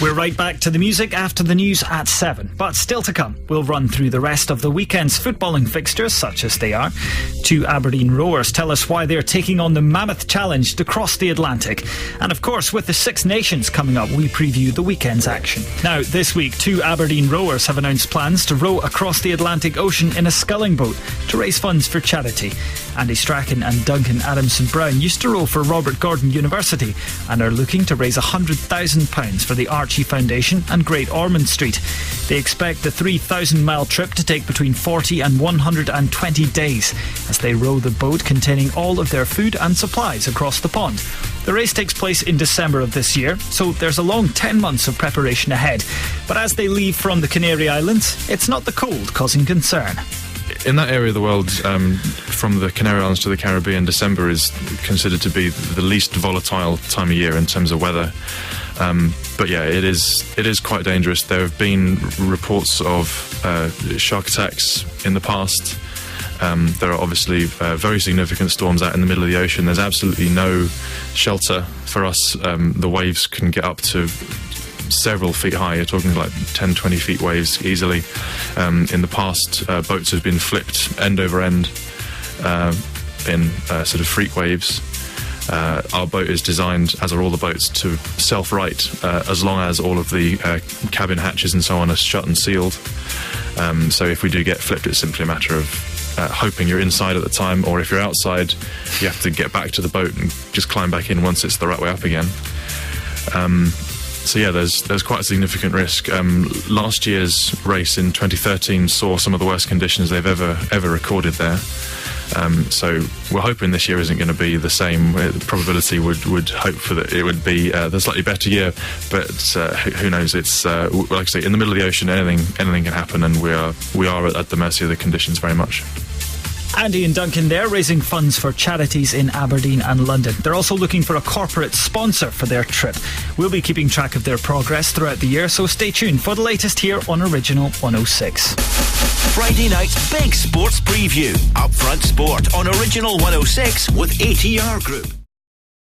We're right back to the music after the news at 7. But still to come, we'll run through the rest of the weekend's footballing fixtures, such as they are. 2 Aberdeen rowers tell us why they're taking on the Mammoth Challenge to cross the Atlantic. And of course, with the Six Nations coming up, we preview the weekend's action. Now, this week, 2 Aberdeen rowers have announced plans to row across the Atlantic Ocean in a sculling boat to raise funds for charity. Andy Strachan and Duncan Adamson-Brown used to row for Robert Gordon University and are looking to raise £100,000 for the Archie Foundation and Great Ormond Street. They expect the 3,000-mile trip to take between 40 and 120 days as they row the boat containing all of their food and supplies across the pond. The race takes place in December of this year, so there's a long 10 months of preparation ahead. But as they leave from the Canary Islands, it's not the cold causing concern. In that area of the world, from the Canary Islands to the Caribbean, December is considered to be the least volatile time of year in terms of weather. But yeah, it is quite dangerous. There have been reports of shark attacks in the past. There are obviously very significant storms out in the middle of the ocean. There's absolutely no shelter for us. The waves can get up to several feet high. You're talking like 10, 20 feet waves easily. In the past, boats have been flipped end over end in sort of freak waves. Our boat is designed, as are all the boats, to self-right as long as all of the cabin hatches and so on are shut and sealed. So if we do get flipped, it's simply a matter of hoping you're inside at the time, or if you're outside, you have to get back to the boat and just climb back in once it's the right way up again. So yeah, there's quite a significant risk. Last year's race in 2013 saw some of the worst conditions they've ever recorded there. So we're hoping this year isn't going to be the same. The probability would hope for that it would be the slightly better year, but who knows? It's like I say, in the middle of the ocean, anything can happen, and we are at the mercy of the conditions very much. Andy and Duncan there, raising funds for charities in Aberdeen and London. They're also looking for a corporate sponsor for their trip. We'll be keeping track of their progress throughout the year, so stay tuned for the latest here on Original 106. Friday night's big sports preview. Upfront Sport on Original 106 with ATR Group.